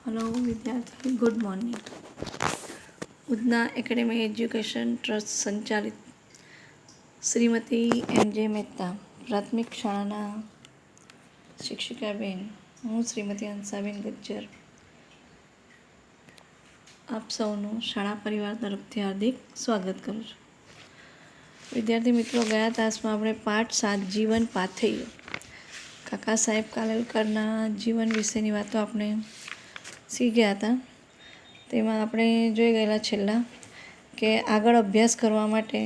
Hello विद्यार्थी, good morning. Udhna academy education trust संचालित श्रीमती એમ જે મહેતા પ્રાથમિક શાળાના શિક્ષિકાબેન, હું શ્રીમતી હંસાબેન ગજ્જર આપ સૌનું શાળા પરિવાર તરફથી હાર્દિક સ્વાગત કરું છું। વિદ્યાર્થી મિત્રો, ગયા તાસમાં આપણે પાઠ 7 જીવન પાથેય કાકા સાહેબ કાલેલકરના જીવન વિશેની વાતો આપણે શીખ્યા હતા। તેમાં આપણે જોઈ ગયેલા છેલ્લા કે આગળ અભ્યાસ કરવા માટે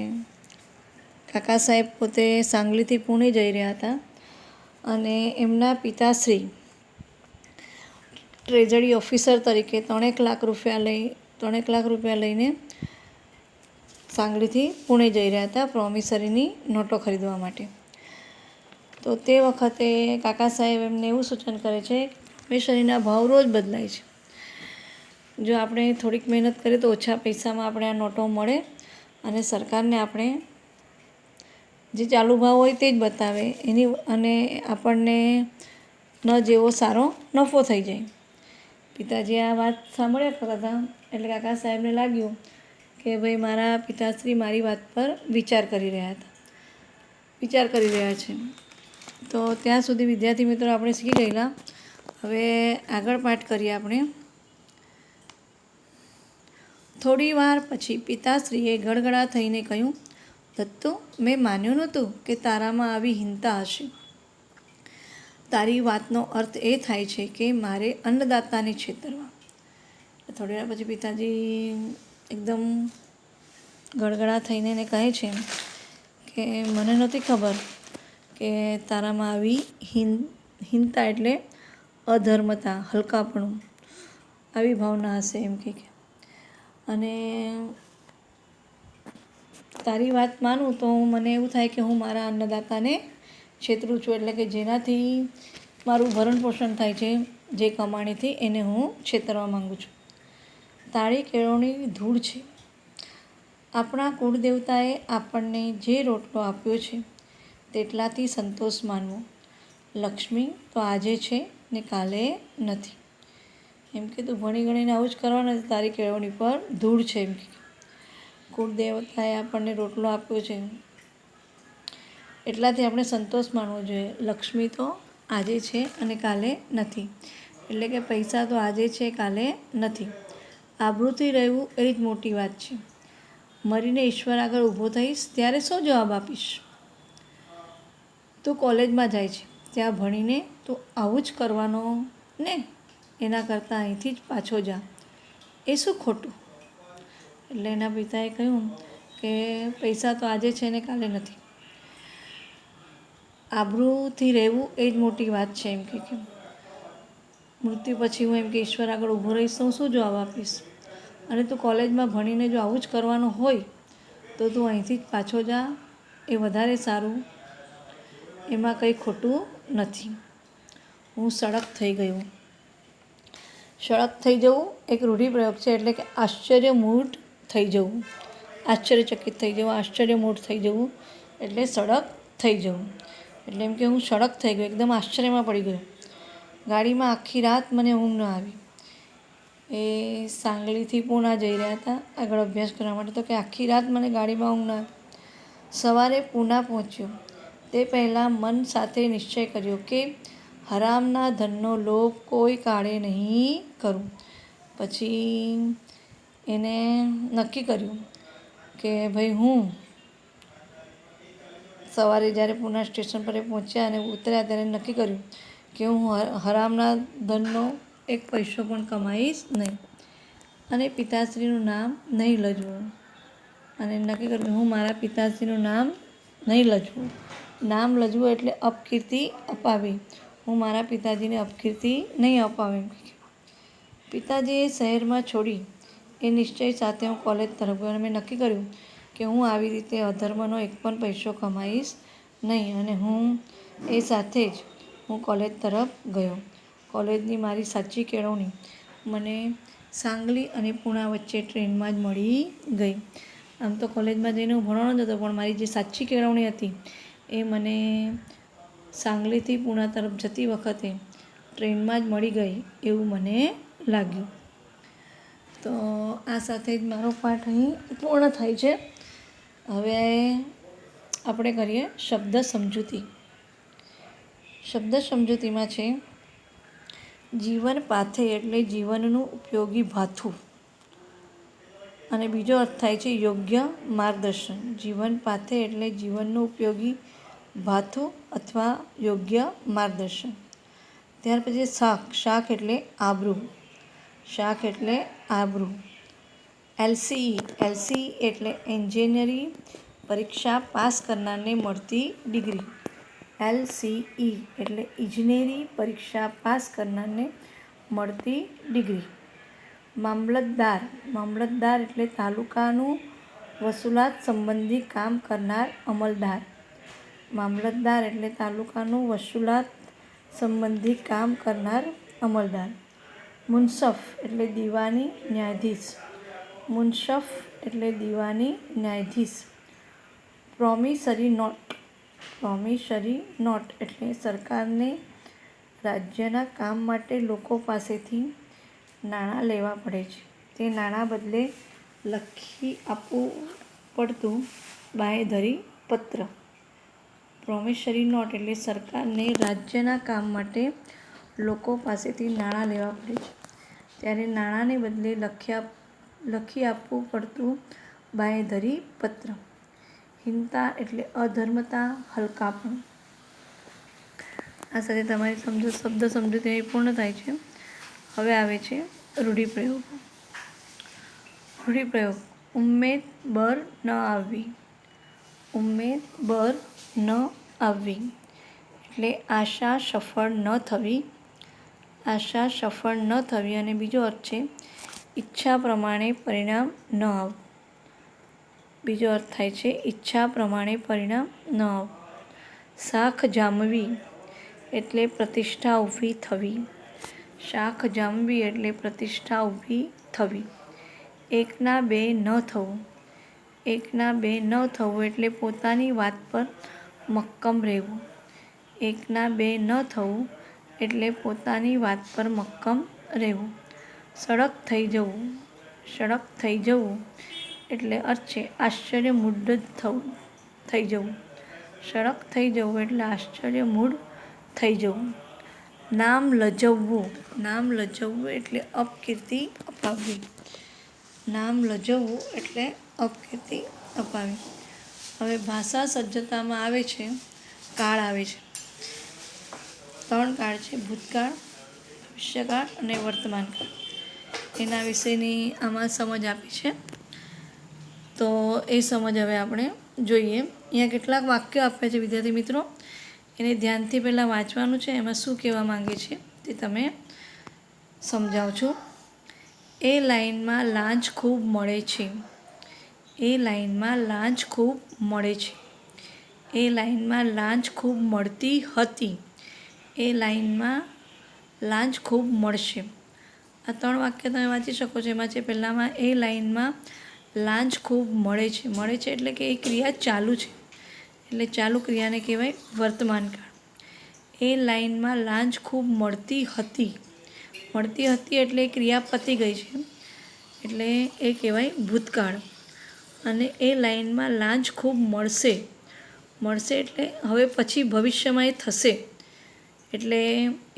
કાકા સાહેબ પોતે સાંગલીથી પુણે જઈ રહ્યા હતા અને એમના પિતાશ્રી ટ્રેઝરી ઓફિસર તરીકે 3 લાખ રૂપિયા લઈને સાંગલીથી પુણે જઈ રહ્યા હતા પ્રોમિસરીની નોટો ખરીદવા માટે। તો તે વખતે કાકા સાહેબ એમને એવું સૂચન કરે છે કે પ્રોમિસરીના ભાવ રોજ બદલાય છે, જો આપણે થોડીક મહેનત કરીએ તો ઓછા પૈસામાં આપણે આ નોટો મળે અને સરકારને આપણે જે ચાલુ ભાવ હોય તે જ બતાવે અને આપણને ન જેવો સારો નફો થઈ જાય। પિતાજી આ વાત સાંભળ્યા કરતા હતા એટલે કાકા સાહેબને લાગ્યું કે ભાઈ મારા પિતાશ્રી મારી વાત પર વિચાર કરી રહ્યા છે। તો ત્યાં સુધી વિદ્યાર્થી મિત્રો આપણે શીખી ગયેલા। હવે આગળ પાઠ કરીએ આપણે। થોડી વાર પછી પિતાશ્રીએ ગડગડા થઈને કહ્યું, દત્તુ, મેં માન્યું નહોતું કે તારામાં આવી હીનતા હશે। તારી વાતનો અર્થ એ થાય છે કે મારે અન્નદાતાને છેતરવા। થોડી વાર પછી પિતાજી એકદમ ગડગડા થઈને એને કહે છે કે મને નહોતી ખબર કે તારામાં આવી હીનતા એટલે અધર્મતા, હલકાપણું, આવી ભાવના હશે એમ કે અને તારી વાત માનું તો મને એવું થાય કે હું મારા અન્નદાતાને છેતરું છું, એટલે કે જેનાથી મારું ભરણ પોષણ થાય છે, જે કમાણીથી એને હું છેતરવા માગું છું। તાળી કેળવણી ધૂળ છે। આપણા કુળદેવતાએ આપણને જે રોટલો આપ્યો છે તેટલાથી સંતોષ માનવો। લક્ષ્મી તો આજે છે ને કાલે નથી। એમ કે તું ભણી ગણીને આવું જ કરવાનું, તારી કેળવણી પર ધૂળ છે એમ કે કુળદેવતાએ આપણને રોટલો આપ્યો છે એટલાથી આપણે સંતોષ માનવો જોઈએ। લક્ષ્મી તો આજે છે અને કાલે નથી, એટલે કે પૈસા તો આજે છે, કાલે નથી। આબરૂથી રહેવું એ જ મોટી વાત છે। મરીને ઈશ્વર આગળ ઊભો થઈશ ત્યારે શું જવાબ આપીશ? તું કોલેજમાં જાય છે, ત્યાં ભણીને તું આવું જ કરવાનો ને? એના કરતાં અહીંથી જ પાછો જા, એ શું ખોટું? એટલે એના પિતાએ કહ્યું કે પૈસા તો આજે છે ને કાલે નથી। આબરૂથી રહેવું એ જ મોટી વાત છે એમ કે મૃત્યુ પછી હું એમ કે ઈશ્વર આગળ ઊભો રહીશ તો હું શું જવાબ આપીશ? અને તું કોલેજમાં ભણીને જો આવું જ કરવાનું હોય તો તું અહીંથી જ પાછો જા, એ વધારે સારું, એમાં કંઈ ખોટું નથી। હું સડક થઈ ગયો। સડક થઈ જવું એક રૂઢિપ્રયોગ છે, એટલે કે આશ્ચર્યમૂઢ થઈ જવું, આશ્ચર્યચકિત થઈ જવું, આશ્ચર્યમૂઢ થઈ જવું એટલે સડક થઈ જવું। એટલે એમ કે હું સડક થઈ ગયો, એકદમ આશ્ચર્યમાં પડી ગયો। ગાડીમાં આખી રાત મને ઊંઘ ન આવી। એ સાંગલીથી પૂના જઈ રહ્યા હતા આગળ અભ્યાસ કરવા માટે, તો કે આખી રાત મને ગાડીમાં ઊંઘ ન આવી। સવારે પૂના પહોંચ્યો તે પહેલાં મન સાથે નિશ્ચય કર્યો કે હરામના ધનનો લોભ કોઈ કાળે નહીં કરું। પછી એને નક્કી કર્યું કે ભાઈ હું સવારે જ્યારે પૂના સ્ટેશન પર પહોંચ્યા અને ઉતર્યા ત્યારે નક્કી કર્યું કે હું હરામના ધનનો એક પૈસો પણ કમાઈશ નહીં અને પિતાશ્રીનું નામ નહીં લજવું। અને નક્કી કર્યું હું મારા પિતાશ્રીનું નામ નહીં લજવું। નામ લજવું એટલે અપકીર્તિ અપાવી, હું મારા પિતાજીને અપકીર્તિ નહીં અપાવી। પિતાજીએ શહેરમાં છોડી એ નિશ્ચય સાથે હું કોલેજ તરફ ગયો અને મેં નક્કી કર્યું કે હું આવી રીતે અધર્મનો એક પણ પૈસો કમાઈશ નહીં અને હું એ સાથે જ હું કોલેજ તરફ ગયો। કોલેજની મારી સાચી કેળવણી મને સાંગલી અને પૂના વચ્ચે ટ્રેનમાં જ મળી ગઈ। આમ તો કોલેજમાં જઈને હું ભણવાનો જ હતો, પણ મારી જે સાચી કેળવણી હતી એ મને સાંગલીથી પૂના તરફ જતી વખતે ટ્રેનમાં જ મળી ગઈ એવું મને લાગ્યું. તો આ સાથે જ મારો પાઠ અહીં પૂર્ણ થાય છે. હવે આપણે કરીએ શબ્દ સમજૂતી. શબ્દ સમજૂતીમાં છે જીવન પાથે એટલે જીવનનું ઉપયોગી ભાથું. અને બીજો અર્થ થાય છે યોગ્ય માર્ગદર્શન. જીવન પાથે એટલે જીવનનું ઉપયોગી ભાથું અથવા યોગ્ય માર્ગદર્શન. ત્યાર પછી શાખ એટલે આબરૂ. શાખ એટલે આબરૂ. એલસીઈ એટલે એન્જિનિયરિંગ પરીક્ષા પાસ કરનારને મળતી ડિગ્રી. એલસીઈ એટલે ઇજનેરી પરીક્ષા પાસ કરનારને મળતી ડિગ્રી. મામલતદાર એટલે તાલુકાનું વસૂલાત સંબંધી કામ કરનાર અમલદાર. મામલતદાર એટલે તાલુકાનું વસૂલાત સંબંધી કામ કરનાર અમલદાર. મુનસફ એટલે દીવાની ન્યાયાધીશ. મુનસફ એટલે દીવાની ન્યાયાધીશ. પ્રોમિસરી નોટ એટલે સરકારને રાજ્યના કામ માટે લોકો પાસેથી નાણાં લેવા પડે છે. તે નાણાં બદલે લખી આપવું પડતું બાંહેધરી પત્ર. પ્રોમિસરી નોટ એટલે સરકારને રાજ્યના કામ માટે લોકો પાસેથી નાણાં લેવા પડે છે. ત્યારે નાણાંને બદલે લખી આપવું પડતું બાંહેધરી પત્ર. હીનતા એટલે અધર્મતા, હલકાપણું. આ સાથે તમારી શબ્દ સમજૂતી પૂર્ણ થાય છે. હવે આવે છે રૂઢિપ્રયોગ. રૂઢિપ્રયોગ. ઉમ્મેદ બર ન આવવી. ઉમ્મેદ બર ન આવવી એટલે આશા સફળ ન થવી. આશા સફળ ન થવી. અને બીજો અર્થ છે ઈચ્છા પ્રમાણે પરિણામ ન આવવું. બીજો અર્થ થાય છે ઈચ્છા પ્રમાણે પરિણામ ન આવવું. શાખ જામવી એટલે પ્રતિષ્ઠા ઊભી થવી. શાખ જામવી એટલે પ્રતિષ્ઠા ઊભી થવી. એકના બે ન થવું. એકના બે ન થવું એટલે પોતાની વાત પર મક્કમ રહેવું. એકના બે ન થવું એટલે પોતાની વાત પર મક્કમ રહેવું. સડક થઈ જવું. સડક થઈ જવું એટલે અર્થ છે આશ્ચર્યમૂઢ થઈ જવું. સડક થઈ જવું એટલે આશ્ચર્યમૂઢ થઈ જવું. નામ લજવવું. નામ લજવવું એટલે અપકીર્તિ અપાવવી. નામ લજવવું એટલે અપકીર્તિ અપાવવી. હવે ભાષા સજ્જતામાં આવે છે કાળ આવે છે. 3 કાળ છે ભૂતકાળ, ભવિષ્યકાળ અને વર્તમાનકાળ. એના વિશેની આમાં સમજ આપી છે. તો એ સમજ હવે આપણે જોઈએ. અહીંયા કેટલાક વાક્યો આપ્યા છે વિદ્યાર્થી મિત્રો. એને ધ્યાનથી પહેલાં વાંચવાનું છે. એમાં શું કહેવા માંગે છે તે તમે સમજાવું છું. એ લાઈનમાં લાંચ ખૂબ મળે છે. એ લાઈનમાં લાંચ ખૂબ મળે છે. એ લાઈનમાં લાંચ ખૂબ મળતી હતી. એ લાઈનમાં લાંચ ખૂબ મળશે. આ 3 વાક્ય તમે વાંચી શકો છો. એમાં છે પહેલાંમાં એ લાઈનમાં લાંચ ખૂબ મળે છે. મળે છે એટલે કે એ ક્રિયા ચાલુ છે. એટલે ચાલુ ક્રિયાને કહેવાય વર્તમાનકાળ. એ લાઈનમાં લાંચ ખૂબ મળતી હતી. મળતી હતી એટલે એ ક્રિયા પતી ગઈ છે. એટલે એ કહેવાય ભૂતકાળ. અને એ લાઈનમાં લાંચ ખૂબ મળશે. મળશે એટલે હવે પછી ભવિષ્યમાં એ થશે. એટલે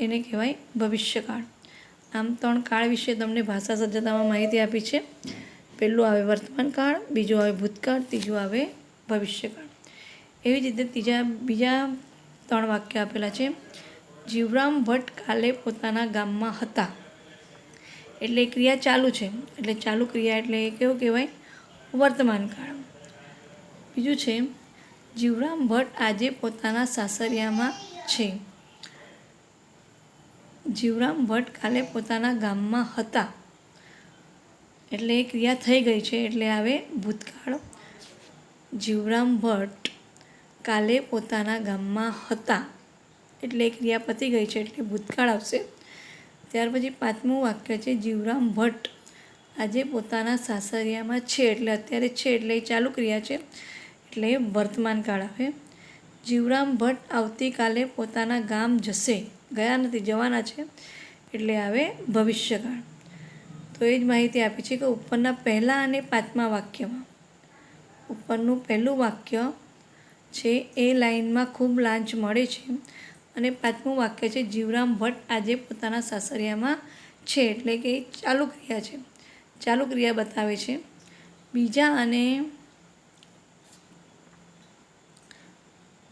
એને કહેવાય ભવિષ્યકાળ. આમ 3 કાળ વિશે તમને ભાષા સજ્જતામાં માહિતી આપી છે. પહેલું આવે વર્તમાનકાળ, બીજું આવે ભૂતકાળ, ત્રીજું આવે ભવિષ્યકાળ. એવી જ રીતે બીજા 3 વાક્ય આપેલા છે. જીવરામ ભટ્ટ કાલે પોતાના ગામમાં હતા. એટલે ક્રિયા ચાલુ છે. એટલે ચાલુ ક્રિયા એટલે કેવું કહેવાય વર્તમાનકાળ. બીજું છે જીવરામ ભટ્ટ આજે પોતાના સાસરિયામાં છે. જીવરામ ભટ્ટ કાલે પોતાના ગામમાં હતા. એટલે એ ક્રિયા થઈ ગઈ છે. એટલે આવે ભૂતકાળ. જીવરામ ભટ્ટ કાલે પોતાના ગામમાં હતા. એટલે એ ક્રિયા પતી ગઈ છે. એટલે ભૂતકાળ આવશે. ત્યાર પછી 5મું વાક્ય છે જીવરામ ભટ્ટ આજે પોતાના સાસરિયામાં છે. એટલે અત્યારે છે એટલે એ ચાલુ ક્રિયા છે. એટલે વર્તમાનકાળ આવે. જીવરામ ભટ્ટ આવતીકાલે પોતાના ગામ જશે. ગયા નથી, જવાના છે. એટલે આવે ભવિષ્યકાળ. તો એ જ માહિતી આપી છે કે ઉપરના પહેલાં અને પાંચમા વાક્યમાં ઉપરનું પહેલું વાક્ય છે એ લાઈનમાં ખૂબ લાંચ મળે છે અને પાંચમું વાક્ય છે જીવરામ ભટ્ટ આજે પોતાના સાસરિયામાં છે, એટલે કે ચાલુ ક્રિયા છે, ચાલુ ક્રિયા બતાવે છે. બીજા અને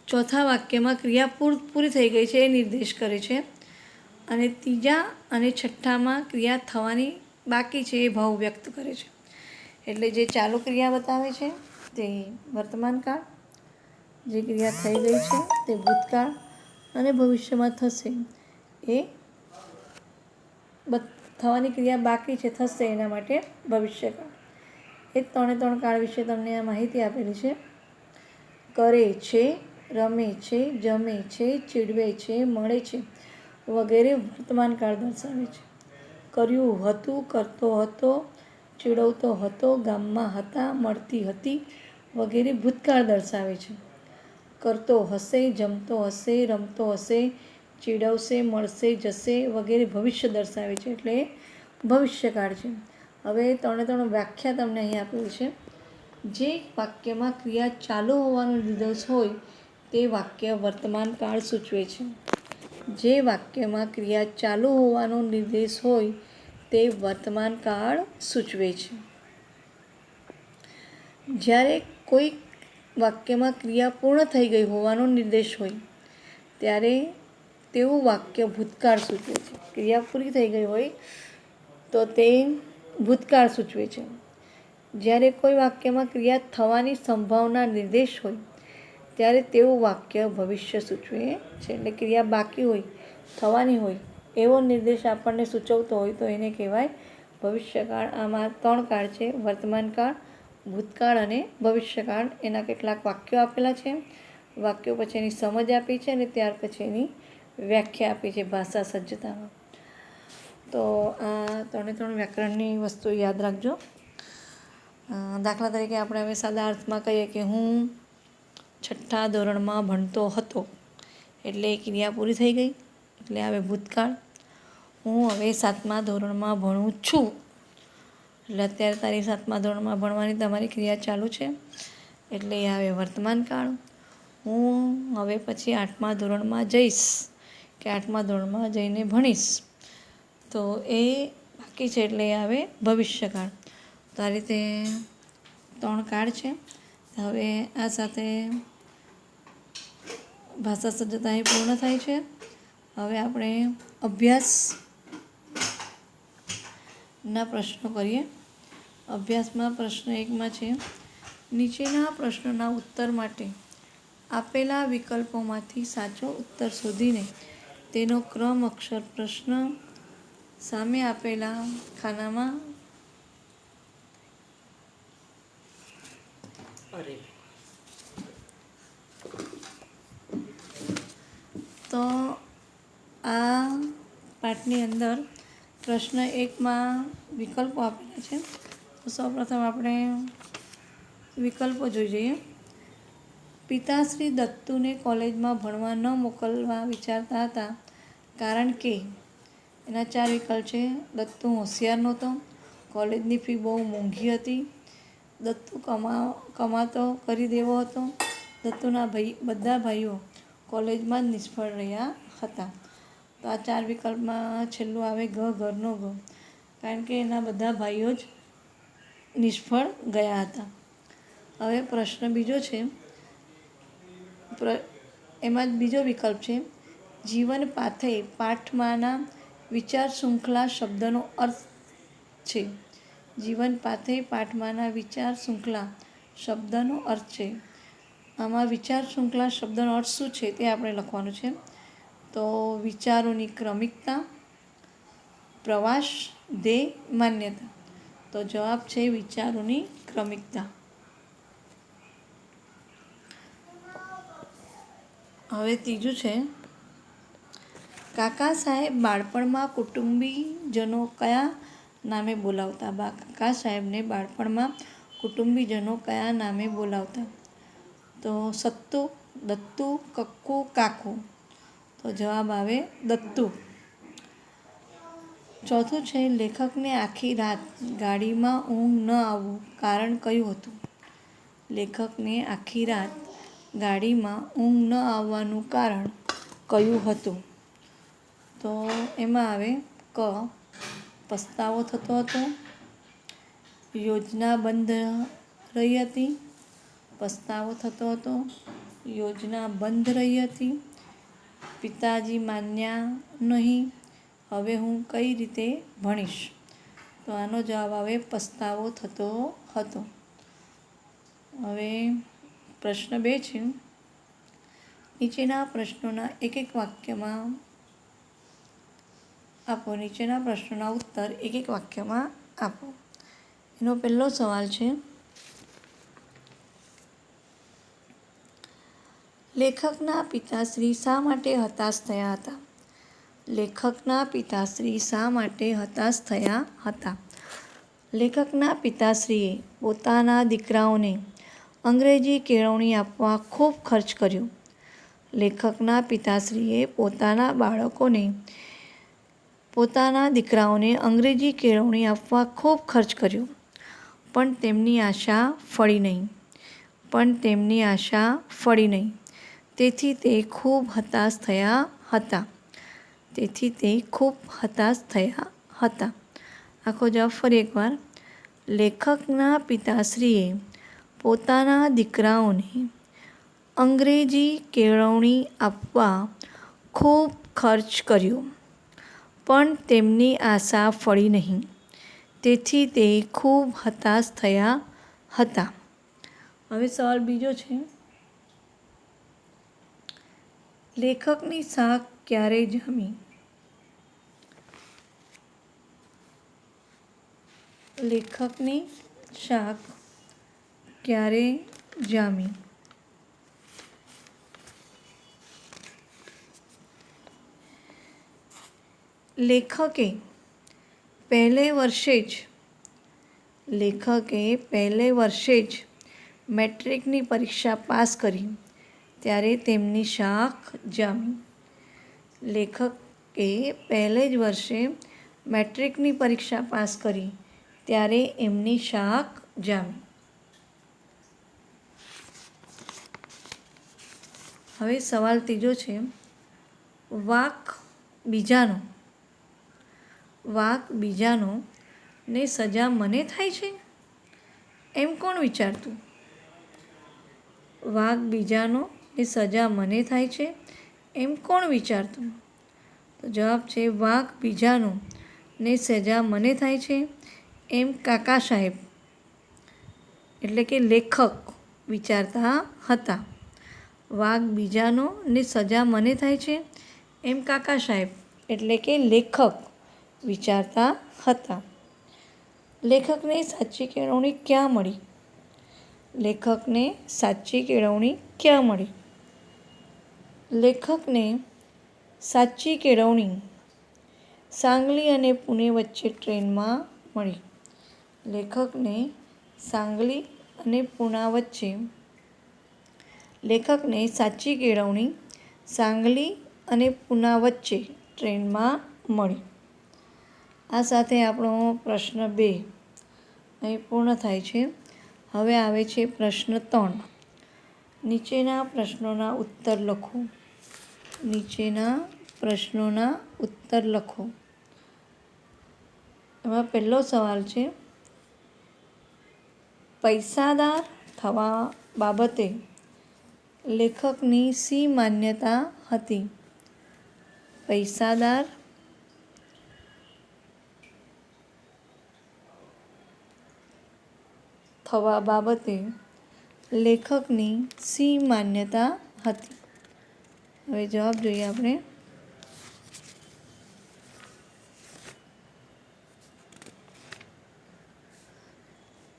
ચોથા વાક્યમાં ક્રિયા પૂરી થઈ ગઈ છે એ નિર્દેશ કરે છે અને ત્રીજા અને છઠ્ઠામાં ક્રિયા થવાની બાકી છે એ ભાવ વ્યક્ત કરે છે. એટલે જે ચાલુ ક્રિયા બતાવે છે તે વર્તમાનકાળ, જે ક્રિયા થઈ ગઈ છે તે ભૂતકાળ અને ભવિષ્યમાં થશે એ થવાની ક્રિયા બાકી છે થશે એના માટે ભવિષ્યકાળ. એ ત્રણે ત્રણ કાળ વિશે તમને આ માહિતી આપેલી છે. કરે છે, રમે છે, જમે છે, ચીડવે છે, મળે છે વગેરે વર્તમાનકાળ દર્શાવે છે. કર્યું હતું, કરતો હતો, ચીડવતો હતો, ગામમાં હતા, મળતી હતી વગેરે ભૂતકાળ દર્શાવે છે. કરતો હશે, જમતો હશે, રમતો હશે, ચીડવશે, મળશે, જશે વગેરે ભવિષ્ય દર્શાવે છે, એટલે ભવિષ્યકાળ છે. હવે ત્રણે ત્રણ વ્યાખ્યા તમને અહીં આપેલી છે. જે વાક્યમાં ક્રિયા ચાલુ હોવાનો નિર્દેશ હોય તે વાક્ય વર્તમાન કાળ સૂચવે છે. જે વાક્યમાં ક્રિયા ચાલુ હોવાનો નિર્દેશ હોય તે વર્તમાન કાળ સૂચવે છે. જ્યારે કોઈ વાક્યમાં ક્રિયા પૂર્ણ થઈ ગઈ હોવાનો નિર્દેશ હોય ત્યારે તેવું વાક્ય ભૂતકાળ સૂચવે છે. ક્રિયા પૂરી થઈ ગઈ હોય તો તે ભૂતકાળ સૂચવે છે. જ્યારે કોઈ વાક્યમાં ક્રિયા થવાની સંભાવના નિર્દેશ હોય ત્યારે તેવું વાક્ય ભવિષ્ય સૂચવે છે. એટલે ક્રિયા બાકી હોય, થવાની હોય એવો નિર્દેશ આપણને સૂચવતો હોય તો એને કહેવાય ભવિષ્યકાળ. આમાં ત્રણ કાળ છે, વર્તમાનકાળ, ભૂતકાળ અને ભવિષ્યકાળ. એના કેટલાક વાક્યો આપેલા છે, વાક્યો પછી એની સમજ આપી છે અને ત્યાર પછી એની વ્યાખ્યા આપી છે ભાષા સજ્જતામાં. તો આ ત્રણે ત્રણ વ્યાકરણની વસ્તુ યાદ રાખજો. દાખલા તરીકે આપણે હવે સાદા અર્થમાં કહીએ કે હું 6ઠ્ઠા ધોરણમાં ભણતો હતો, એટલે ક્રિયા પૂરી થઈ ગઈ એટલે આવે ભૂતકાળ. હું હવે 7મા ધોરણમાં ભણું છું, એટલે અત્યારે તારી 7મા ધોરણમાં ભણવાની તમારી ક્રિયા ચાલુ છે એટલે એ આવે વર્તમાનકાળ. હું હવે પછી 8મા ધોરણમાં જઈશ કે 8મા ધોરણમાં જઈને ભણીશ, તો એ બાકી છે એટલે એ આવે ભવિષ્યકાળ. તો આ રીતે ત્રણ કાળ છે. હવે આ સાથે ભાષા સજ્જતા અહીં પૂર્ણ થાય છે. હવે આપણે અભ્યાસના પ્રશ્નો કરીએ. અભ્યાસમાં પ્રશ્ન 1માં છે, નીચેના પ્રશ્નોના ઉત્તર માટે આપેલા વિકલ્પોમાંથી સાચો ઉત્તર શોધીને તેનો ક્રમ અક્ષર પ્રશ્ન સામે આપેલા ખાનામાં તો આ પાઠની અંદર પ્રશ્ન 1માં વિકલ્પો આપેલા છે. તો સૌપ્રથમ આપણે વિકલ્પો જોઈ જઈએ. પિતાશ્રી દત્તુને કોલેજમાં ભણવા ન મોકલવા વિચારતા હતા કારણ કે એના 4 વિકલ્પ છે. દત્તુ હોશિયાર નહોતો, કોલેજની ફી બહુ મોંઘી હતી, દત્તુ કમાતો કરી દેવો હતો, દત્તુના બધા ભાઈઓ કોલેજમાં જ નિષ્ફળ રહ્યા હતા. તો આ 4 વિકલ્પમાં છેલ્લું આવે ઘરનો ઘ, કારણ કે એના બધા ભાઈઓ જ નિષ્ફળ ગયા હતા. હવે પ્રશ્ન બીજો છે, એમાં બીજો વિકલ્પ છે, જીવન પાથે પાઠમાંના વિચાર શૃંખલા શબ્દનો અર્થ છે. જીવન પાથે પાઠમાંના વિચાર શૃંખલા શબ્દનો અર્થ છે. આમાં વિચાર શૃંખલા શબ્દનો અર્થ શું છે તે આપણે લખવાનું છે. તો વિચારોની ક્રમિકતા, પ્રવાસ, ધ્યેય, માન્યતા. તો જવાબ છે વિચારોની ક્રમિકતા. હવે ત્રીજું છે, કાકા સાહેબ બાળપણમાં કુટુંબીજનો કયા નામે બોલાવતા? કાકા સાહેબને બાળપણમાં કુટુંબીજનો કયા નામે બોલાવતા? તો સત્તુ, દત્તુ, કક્કુ, કાકુ. તો જવાબ આવે દત્તુ. ચોથું છે લેખકને આખી રાત ગાડીમાં ઊંઘ ન આવવું કારણ કયું હતું? લેખકને આખી રાત ગાડીમાં ઊંઘ ન આવવાનું કારણ કયું હતું? તો એમાં આવે ક, પસ્તાવો થતો હતો, યોજના બંધ રહી હતી, પસ્તાવો થતો હતો, યોજના બંધ રહી હતી, પિતાજી માન્યા નહીં, હવે હું કઈ રીતે ભણીશ? તો આનો જવાબ આવે પસ્તાવો થતો હતો. હવે પ્રશ્ન 2 છે. નીચેના પ્રશ્નોના એક વાક્યમાં આપો. નીચેના પ્રશ્નોના ઉત્તર એક વાક્યમાં આપો. એનો પહેલો સવાલ છે, લેખકના પિતાશ્રી શા માટે હતાશ થયા હતા? લેખકના પિતાશ્રી શા માટે હતાશ થયા હતા? લેખકના પિતાશ્રીએ પોતાના દીકરાઓને અંગ્રેજી કેળવણી આપવા ખૂબ ખર્ચ કર્યો. લેખકના પિતાશ્રીએ પોતાના દીકરાઓને અંગ્રેજી કેળવણી આપવા ખૂબ ખર્ચ કર્યો, પણ તેમની આશા ફળી નહીં. તેથી તે ખૂબ હતાશ થયા હતા. આખો જવાબ ફરી એકવાર. લેખકના પિતાશ્રીએ પોતાના દીકરાઓને અંગ્રેજી કેળવણી આપવા ખૂબ ખર્ચ કર્યો, પણ તેમની આશા ફળી નહીં. તેથી તે ખૂબ હતાશ થયા હતા. હવે સવાલ બીજો છે, લેખકની શાખ ક્યારે જામી? લેખકની શાખ ક્યારે જામી? લેખકે પહેલે વર્ષે જ મેટ્રિકની પરીક્ષા પાસ કરી ત્યારે તેમની શાખ જામી. લેખકે પહેલે જ વર્ષે મેટ્રિકની પરીક્ષા પાસ કરી ત્યારે એમની શાખ જામી. હવે સવાલ ત્રીજો છે, વાક બીજાનો ને સજા મને થાય છે એમ કોણ વિચારતું? વાક બીજાનો ને સજા મને થાય છે એમ કોણ વિચારતું? તો જવાબ છે વાક બીજાનો ને સજા મને થાય છે એમ કાકા સાહેબ એટલે કે લેખક વિચારતા હતા. વાક બીજાનો ને સજા મને થાય છે એમ કાકા સાહેબ એટલે કે લેખક વિચારતા હતા. લેખકને સાચી કેળવણી ક્યાં મળી? લેખકને સાચી કેળવણી ક્યાં મળી? લેખકને સાચી કેળવણી સાંગલી અને પુણે વચ્ચે ટ્રેનમાં મળી. લેખકને સાંગલી અને પૂના વચ્ચે ટ્રેનમાં મળી. આ સાથે આપણો પ્રશ્ન 2 અહીં પૂર્ણ થાય છે. હવે આવે છે પ્રશ્ન 3. નીચેના પ્રશ્નોના ઉત્તર લખો. એમાં પહેલો સવાલ છે, પૈસાદાર થવા બાબતે લેખકની શી માન્યતા હતી? પૈસાદાર થવા બાબતે લેખકની શી માન્યતા હતી? હવે જવાબ જોઈએ આપણે.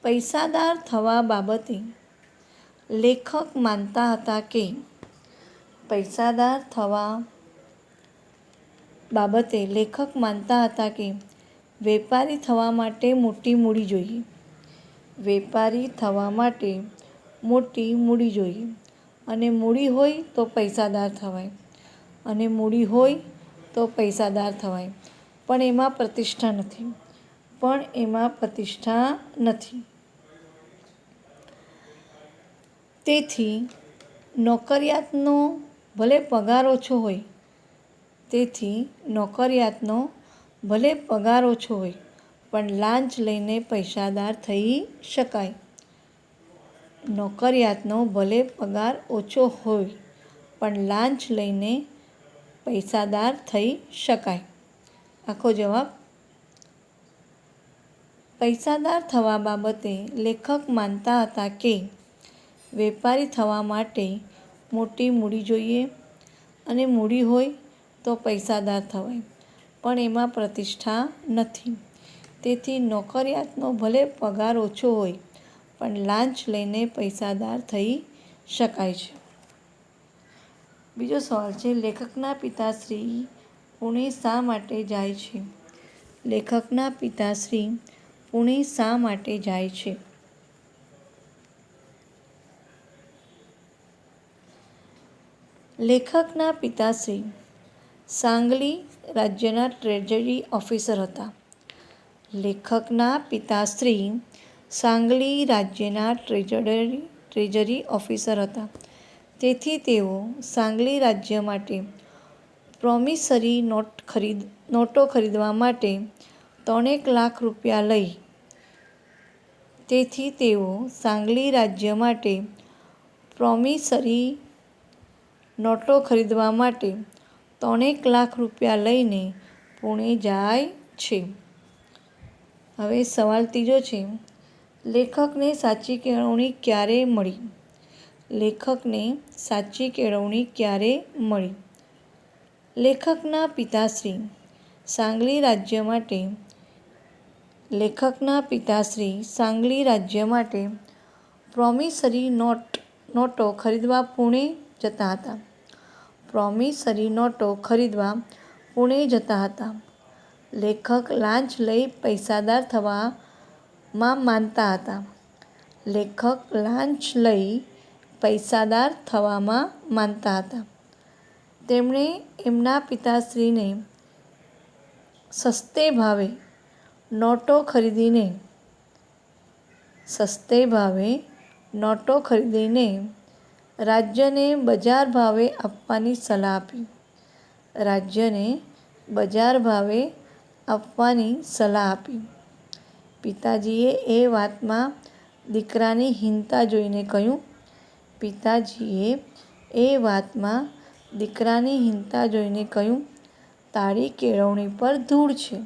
પૈસાદાર થવા બાબતે લેખક માનતા હતા કે વેપારી થવા માટે મોટી મૂડી જોઈએ અને મૂડી હોય તો પૈસાદાર થવાય. પણ એમાં પ્રતિષ્ઠા નથી. પણ એમાં પ્રતિષ્ઠા નથી. તેથી નોકરિયાતનો ભલે પગાર ઓછો હોય, તેથી નોકરિયાતનો ભલે પગાર ઓછો હોય, પણ લાંચ લઈને પૈસાદાર થઈ શકાય. નોકરિયાતનો ભલે પગાર ઓછો હોય, પણ લાંચ લઈને પૈસાદાર થઈ શકાય. આખો જવાબ. પૈસાદાર થવા બાબતે લેખક માનતા હતા કે વેપારી થવા માટે મોટી મૂડી જોઈએ, અને મૂડી હોય તો પૈસાદાર થવાય, પણ એમાં પ્રતિષ્ઠા નથી. તેથી નોકરિયાતનો ભલે પગાર ઓછો હોય, પણ લાંચ લઈને પૈસાદાર થઈ શકાય છે. બીજો સવાલ છે, લેખકના પિતાશ્રી પુણે શા માટે જાય છે? લેખકના પિતાશ્રી પુણે શા માટે જાય છે? લેખકના પિતાશ્રી સાંગલી રાજ્યના ટ્રેઝરી ઓફિસર હતા. લેખકના પિતાશ્રી સાંગલી રાજ્યના ટ્રેઝરી ઓફિસર હતા. તેથી તેઓ સાંગલી રાજ્ય માટે પ્રોમિસરી નોટો ખરીદવા માટે 3 લાખ રૂપિયા લઈ. તેથી તેઓ સાંગલી રાજ્ય માટે પ્રોમિસરી નોટો ખરીદવા માટે 3 લાખ રૂપિયા લઈને પુણે જાય છે. હવે સવાલ ત્રીજો છે, લેખકને સાચી કેળવણી ક્યારે મળી? લેખકને સાચી કેળવણી ક્યારે મળી? લેખકના પિતાશ્રી સાંગલી રાજ્ય માટે લેખકના પિતાશ્રી સાંગલી રાજ્ય માટે પ્રોમિસરી નોટો ખરીદવા પુણે જતા હતા. પ્રોમિસરી નોટો ખરીદવા પુણે જતા હતા. લેખક લાંચ લઈ પૈસાદાર થવામાં માનતા હતા. લેખક લાંચ લઈ પૈસાદાર થવામાં માનતા હતા. તેમણે એમના પિતાશ્રીને સસ્તે ભાવે નોટો ખરીદીને રાજ્યને બજાર ભાવે આપવાની સલાહ આપી. રાજ્યને બજાર ભાવે આપવાની સલાહ આપી. પિતાજીએ એ વાતમાં દીકરાની હીનતા જોઈને કહ્યું. પિતાજીએ એ વાતમાં દીકરાની હીનતા જોઈને કહ્યું, તારી કેળવણી પર ધૂળ છે.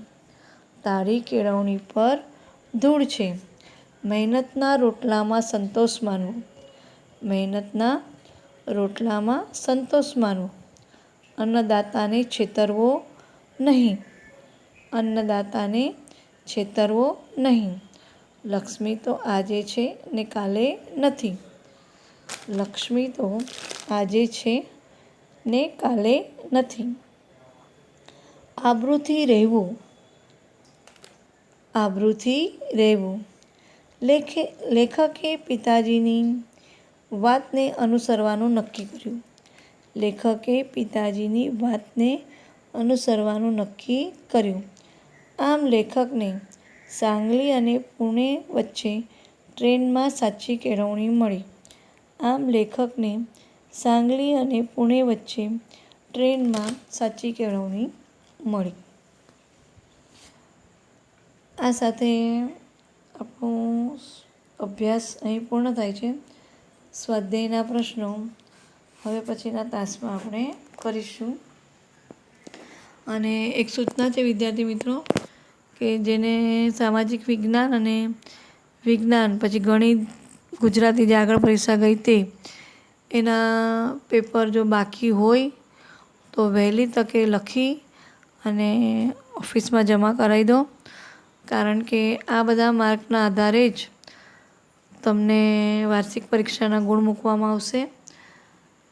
તારી કેળવણી પર ધૂળ છે. મહેનતના રોટલામાં સંતોષ માનવો. મહેનતના રોટલામાં સંતોષ માનવો. અન્નદાતાને છેતરવો નહીં. અન્નદાતાને છેતરવો નહીં. લક્ષ્મી તો આજે છે ને કાલે નથી. લક્ષ્મી તો આજે છે ને કાલે નથી. આબરૂથી રહેવું. આબરૂથી રહેવું. લેખકે પિતાજીની વાતને અનુસરવાનું નક્કી કર્યું. લેખકે પિતાજીની વાતને અનુસરવાનું નક્કી કર્યું. આમ લેખકને સાંગલી અને પુણે વચ્ચે ટ્રેનમાં સાચી કેળવણી મળી. આમ લેખકને સાંગલી અને પુણે વચ્ચે ટ્રેનમાં સાચી કેળવણી મળી. આ સાથે આપણો અભ્યાસ અહીં પૂર્ણ થાય છે. સ્વાધ્યાયના પ્રશ્નો હવે પછીના તાસમાં આપણે કરીશું. અને એક સૂચના છે વિદ્યાર્થી મિત્રો, કે જેને સામાજિક વિજ્ઞાન અને વિજ્ઞાન પછી ગણિત, ગુજરાતી જે આગળ પરીક્ષા ગઈ તે એના પેપર જો બાકી હોય તો વહેલી તકે લખી અને ઓફિસમાં જમા કરાવી દો. કારણ કે આ બધા માર્કના આધારે જ તમને વાર્ષિક પરીક્ષાના ગુણ મૂકવામાં આવશે.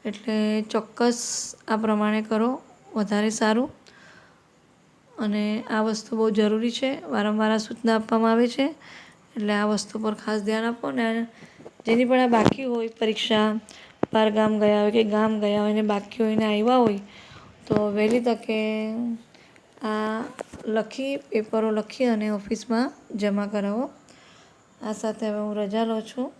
એટલે ચોક્કસ આ પ્રમાણે કરો, વધારે સારું. અને આ વસ્તુ બહુ જરૂરી છે. વારંવાર આ સૂચના આપવામાં આવે છે, એટલે આ વસ્તુ પર ખાસ ધ્યાન આપો. ને જેની પણ આ બાકી હોય પરીક્ષા, બહાર ગામ ગયા હોય કે ગામ ગયા હોય ને બાકી હોય ને આવ્યા હોય, તો વહેલી તકે આ પેપરો લખી અને ઓફિસમાં જમા કરાવો. આ સાથે હવે હું રજા લઉં છું.